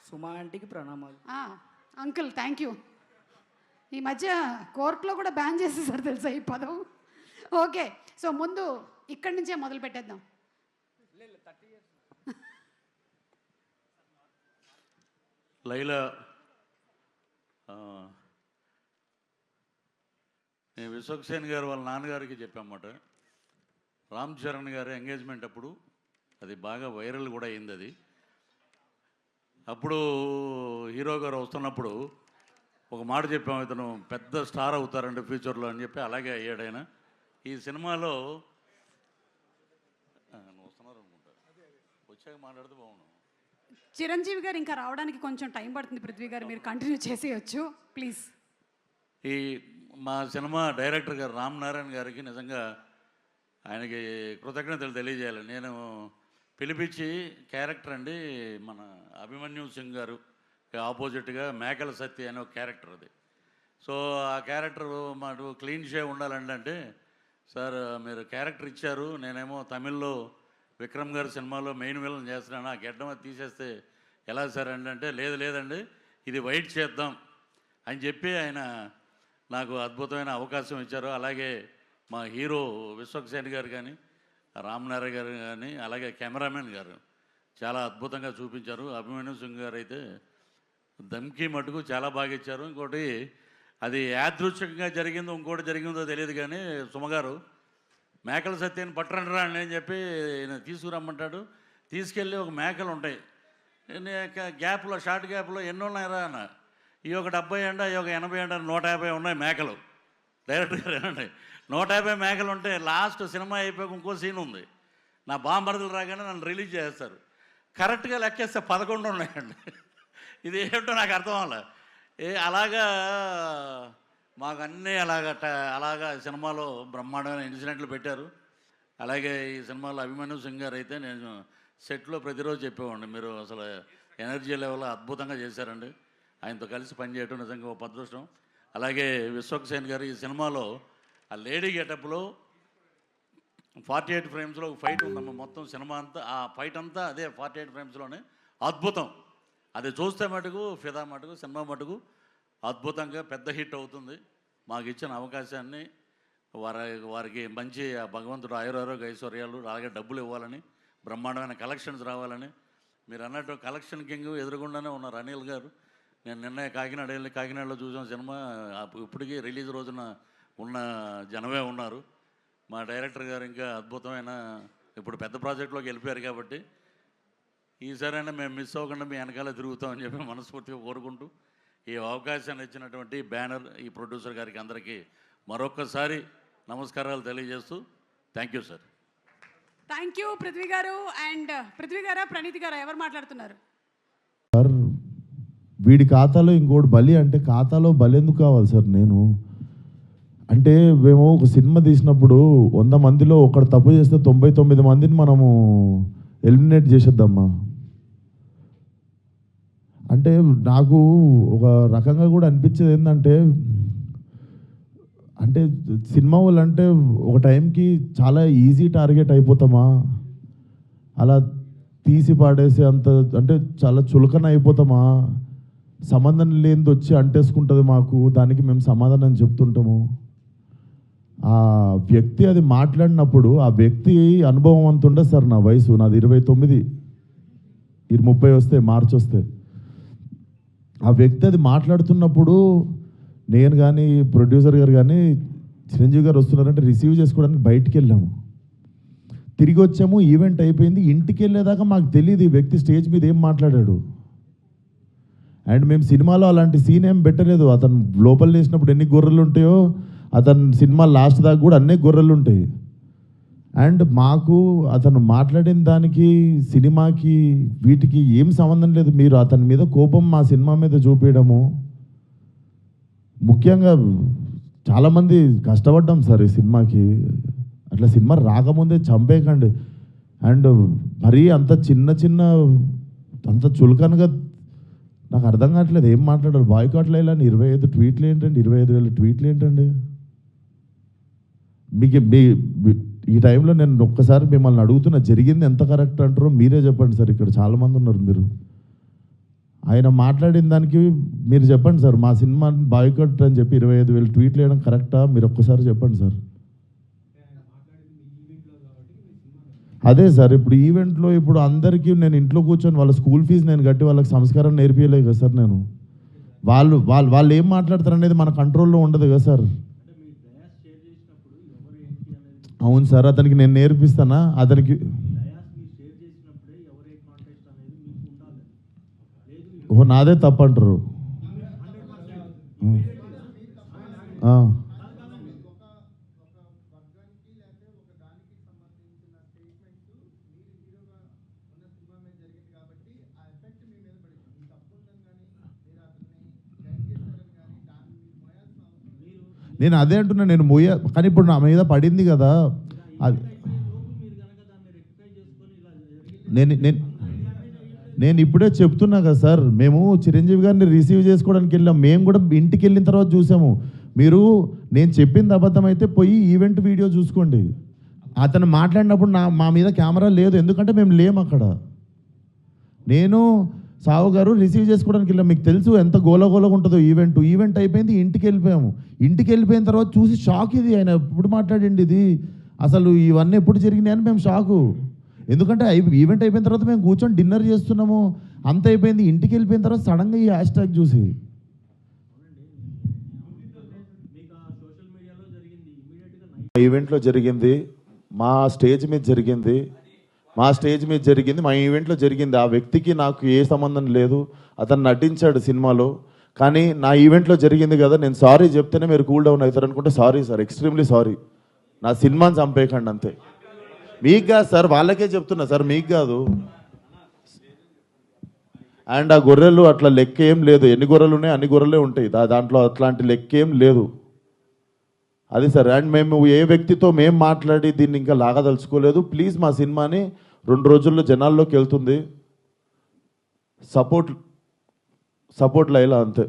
సుమా ఆంటీకి ప్రణామాలు. Uncle thank you. ఈ మధ్య కోర్టులో కూడా బ్యాన్ చేసేసారు తెలుసా ఈ పదం. ఓకే, సో ముందు ఇక్కడి నుంచే మొదలు పెట్టేద్దాం. లైలా, నేను విశ్వక్సేన్ గారు వాళ్ళ నాన్నగారికి చెప్పామాట. రామ్ చరణ్ గారి ఎంగేజ్మెంట్ అప్పుడు అది బాగా వైరల్ కూడా అయింది. అది అప్పుడు హీరో గారు వస్తున్నప్పుడు ఒక మాట చెప్పాము, ఇతను పెద్ద స్టార్ అవుతారంటే ఫ్యూచర్లో అని చెప్పి అలాగే అయ్యాడు ఆయన. ఈ సినిమాలో వస్తున్నారు అనుకుంటా, వచ్చాక మాట్లాడితే బాగున్నాను. చిరంజీవి గారు ఇంకా రావడానికి కొంచెం టైం పడుతుంది. పృథ్వీ గారు మీరు కంటిన్యూ చేసేయచ్చు ప్లీజ్. ఈ మా సినిమా డైరెక్టర్ గారు రామ్ నారాయణ గారికి నిజంగా ఆయనకి కృతజ్ఞతలు తెలియజేయాలి. నేను పిలిపించి క్యారెక్టర్ అండి మన అభిమన్యు సింగ్ గారు ఆపోజిట్గా మేకల సత్య అనే ఒక క్యారెక్టర్ అది. సో ఆ క్యారెక్టర్ మాకు క్లీన్ షేవ్ ఉండాలండి అంటే, సార్ మీరు క్యారెక్టర్ ఇచ్చారు, నేనేమో తమిళ్లో విక్రమ్ గారి సినిమాలో మెయిన్ విలన్ చేస్తున్నాను, ఆ గెడ్డం అది తీసేస్తే ఎలా సార్ అండి అంటే, లేదండి ఇది వైట్ చేద్దాం అని చెప్పి ఆయన నాకు అద్భుతమైన అవకాశం ఇచ్చారు. అలాగే మా హీరో విశ్వక్సేన్ గారు కానీ, రామ్నారాయణ గారు కానీ, అలాగే కెమెరామెన్ గారు చాలా అద్భుతంగా చూపించారు. అభిమన్యు సింగ్ గారు అయితే దమ్కి మటుకు చాలా బాగా ఇచ్చారు. ఇంకోటి అది యాదృచ్ఛికంగా జరిగిందో ఇంకోటి జరిగిందో తెలియదు కానీ, సుమగారు మేకల సత్యాన్ని పట్టరండి అని అని చెప్పి తీసుకురమ్మంటాడు. తీసుకెళ్ళి ఒక మేకలు ఉంటాయి గ్యాప్లో, షార్ట్ గ్యాప్లో ఎన్ని ఉన్నాయరా అన్న, ఈ ఒక 70 అంట, ఈ ఒక 80 అంట, 150 ఉన్నాయి మేకలు. డైరెక్ట్ గారు ఏమండి 150 మేకలు ఉంటే లాస్ట్ సినిమా అయిపోయాక ఇంకో సీన్ ఉంది, నా బాంబరదలు రాగానే నన్ను రిలీజ్ చేస్తారు. కరెక్ట్గా లెక్కేస్తే 11 ఉన్నాయండి. ఇది ఏమిటో నాకు అర్థం అవ్వాలి. అలాగా మాకు అన్నీ అలాగా సినిమాలో బ్రహ్మాండమైన ఇన్సిడెంట్లు పెట్టారు. అలాగే ఈ సినిమాలో అభిమన్యు సింగ్ గారు అయితే నేను సెట్లో ప్రతిరోజు చెప్పేవాడిని, మీరు అసలు ఎనర్జీ లెవెల్ అద్భుతంగా చేశారండి. ఆయనతో కలిసి పనిచేయడం నిజంగా ఒక అదృష్టం. అలాగే విశ్వక్సేన్ గారు ఈ సినిమాలో ఆ లేడీ గెటప్లో 48 ఫ్రేమ్స్లో ఒక ఫైట్ ఉందమ్మా. మొత్తం సినిమా అంతా ఆ ఫైట్ అంతా అదే 48 ఫ్రేమ్స్లోనే అద్భుతం. అది చూస్తే మటుకు ఫిదా మటుకు సినిమా మటుకు అద్భుతంగా పెద్ద హిట్ అవుతుంది. మాకు ఇచ్చిన అవకాశాన్ని వారికి మంచి భగవంతుడు ఆయురారోగ్య ఐశ్వర్యాలు, అలాగే డబ్బులు ఇవ్వాలని, బ్రహ్మాండమైన కలెక్షన్స్ రావాలని. మీరు అన్నట్టు కలెక్షన్ కింగ్ ఎదురుగుండానే ఉన్నారు అనిల్ గారు. నేను నిన్న కాకినాడ వెళ్ళి కాకినాడలో చూసిన సినిమా ఇప్పటికీ రిలీజ్ రోజున ఉన్న జనమే ఉన్నారు. మా డైరెక్టర్ గారు ఇంకా అద్భుతమైన ఇప్పుడు పెద్ద ప్రాజెక్టులోకి వెళ్ళిపోయారు కాబట్టి ఈసారైనా మేము మిస్ అవ్వకుండా మీ వెనకాల తిరుగుతామని చెప్పి మనస్ఫూర్తిగా కోరుకుంటూ, ఈ అవకాశాన్ని ఇచ్చినటువంటి బ్యానర్, ఈ ప్రొడ్యూసర్ గారికి అందరికీ మరొక్కసారి నమస్కారాలు తెలియజేస్తూ thank you sir. Thank you Prithvi గారు. అండ్ పృథ్వీ గారా ప్రణీత్ గారా ఎవరు మాట్లాడుతున్నారు? సార్ వీడి ఖాతాలో ఇంకోటి బలి అంటే, ఖాతాలో బలి ఎందుకు కావాలి సార్? నేను అంటే మేము ఒక సినిమా తీసినప్పుడు 100 మందిలో ఒకడు తప్పు చేస్తే 99 మందిని మనము ఎలిమినేట్ చేసేద్దామా అంటే, నాకు ఒక రకంగా కూడా అనిపించేది ఏంటంటే, అంటే సినిమా వాళ్ళు అంటే ఒక టైంకి చాలా ఈజీ టార్గెట్ అయిపోతామా, అలా తీసి పాడేసి అంత అంటే చాలా చులకన అయిపోతామా, సంబంధం లేనిది వచ్చి అంటేసుకుంటుంది మాకు, దానికి మేము సమాధానం చెప్తుంటాము. ఆ వ్యక్తి అది మాట్లాడినప్పుడు ఆ వ్యక్తి అనుభవం అంత ఉండదు సార్. నా వయసు నాది 29, 30 వస్తే మార్చి వస్తే, ఆ వ్యక్తి అది మాట్లాడుతున్నప్పుడు నేను కానీ ప్రొడ్యూసర్ గారు కానీ చిరంజీవి గారు వస్తున్నారంటే రిసీవ్ చేసుకోవడానికి బయటికి వెళ్ళాము. తిరిగి వచ్చాము, ఈవెంట్ అయిపోయింది. ఇంటికి వెళ్ళేదాకా మాకు తెలియదు ఈ వ్యక్తి స్టేజ్ మీద ఏం మాట్లాడాడు. అండ్ మేము సినిమాలో అలాంటి సీన్ ఏం పెట్టలేదు. అతను లోపల వేసినప్పుడు ఎన్ని గొర్రెలు ఉంటాయో అతను సినిమా లాస్ట్ దాకా కూడా అన్నీ గొర్రెలు ఉంటాయి. అండ్ మాకు అతను మాట్లాడిన దానికి సినిమాకి వీటికి ఏం సంబంధం లేదు. మీరు అతని మీద కోపం మా సినిమా మీద చూపించడము, ముఖ్యంగా చాలామంది కష్టపడ్డాం సార్ ఈ సినిమాకి. అట్లా సినిమా రాకముందే చంపేయకండి. అండ్ మరీ అంత చిన్న అంత చులకనగా నాకు అర్థం కావట్లేదు ఏం మాట్లాడారు. బాయ్కాట్లు వేయాలని 25 ట్వీట్లు ఏంటండి, 25,000 ట్వీట్లు ఏంటండి? మీకు ఈ టైంలో నేను ఒక్కసారి మిమ్మల్ని అడుగుతున్నా, జరిగింది ఎంత కరెక్ట్ అంటారో మీరే చెప్పండి సార్. ఇక్కడ చాలామంది ఉన్నారు. మీరు ఆయన మాట్లాడిన దానికి మీరు చెప్పండి సార్, మా సినిమా బాయ్కట్ అని చెప్పి 25,000 ట్వీట్లు వేయడం కరెక్టా? మీరు ఒక్కసారి చెప్పండి సార్. అదే సార్, ఇప్పుడు ఈవెంట్లో ఇప్పుడు అందరికీ నేను ఇంట్లో కూర్చొని వాళ్ళ స్కూల్ ఫీజు నేను కట్టి వాళ్ళకి సంస్కారం నేర్పించలేదు కదా సార్ నేను. వాళ్ళు ఏం మాట్లాడతారు అనేది మన కంట్రోల్లో ఉండదు కదా సార్. అవును సార్, అతనికి నేను నేర్పిస్తానా? అతనికి ఓ నాదే తప్పంటారు. నేను అదే అంటున్నా, నేను కానీ ఇప్పుడు నా మీద పడింది కదా అది. నేను ఇప్పుడే చెప్తున్నా కదా సార్, మేము చిరంజీవి గారిని రిసీవ్ చేసుకోవడానికి వెళ్ళాం. మేము కూడా ఇంటికి వెళ్ళిన తర్వాత చూసాము. మీరు నేను చెప్పింది అబద్ధం అయితే పోయి ఈవెంట్ వీడియో చూసుకోండి. అతను మాట్లాడినప్పుడు మా మీద కెమెరా లేదు, ఎందుకంటే మేము లేము అక్కడ. నేను సావు గారు రిసీవ్ చేసుకోవడానికి వెళ్ళాం. మీకు తెలుసు ఎంత గోలగోలగా ఉంటుందో ఈవెంట్ అయిపోయింది, ఇంటికి వెళ్ళిపోయాము. ఇంటికి వెళ్ళిపోయిన తర్వాత చూసి షాక్, ఇది ఆయన ఎప్పుడు మాట్లాడండి, ఇది అసలు ఇవన్నీ ఎప్పుడు జరిగినాయి అని మేము షాకు. ఎందుకంటే ఈవెంట్ అయిపోయిన తర్వాత మేము కూర్చొని డిన్నర్ చేస్తున్నాము, అంత అయిపోయింది. ఇంటికి వెళ్ళిపోయిన తర్వాత సడన్గా ఈ హ్యాష్ ట్యాగ్ చూసి ఈవెంట్లో జరిగింది, మా స్టేజ్ మీద జరిగింది, మా ఈవెంట్లో జరిగింది. ఆ వ్యక్తికి నాకు ఏ సంబంధం లేదు, అతను నటించాడు సినిమాలో. కానీ నా ఈవెంట్లో జరిగింది కదా, నేను సారీ చెప్తేనే మీరు కూల్ డౌన్ అవుతారు అనుకుంటే సారీ సార్, ఎక్స్ట్రీమ్లీ సారీ. నా సినిమాని చంపేయకండి అంతే. మీకు కాదు సార్, వాళ్ళకే చెప్తున్నా సార్, మీకు కాదు. అండ్ ఆ గొర్రెలు అట్లా లెక్క ఏం లేదు, ఎన్ని గొర్రెలు ఉన్నాయి అన్ని గొర్రెలే ఉంటాయి, దాంట్లో అట్లాంటి లెక్క ఏం లేదు. అది సార్. అండ్ మేము ఏ వ్యక్తితో మేము మాట్లాడి దీన్ని ఇంకా లాగదలుచుకోలేదు. ప్లీజ్ మా సినిమాని 2 రోజుల్లో జనాల్లోకి వెళ్తుంది, సపోర్ట్ లైలా అంతే.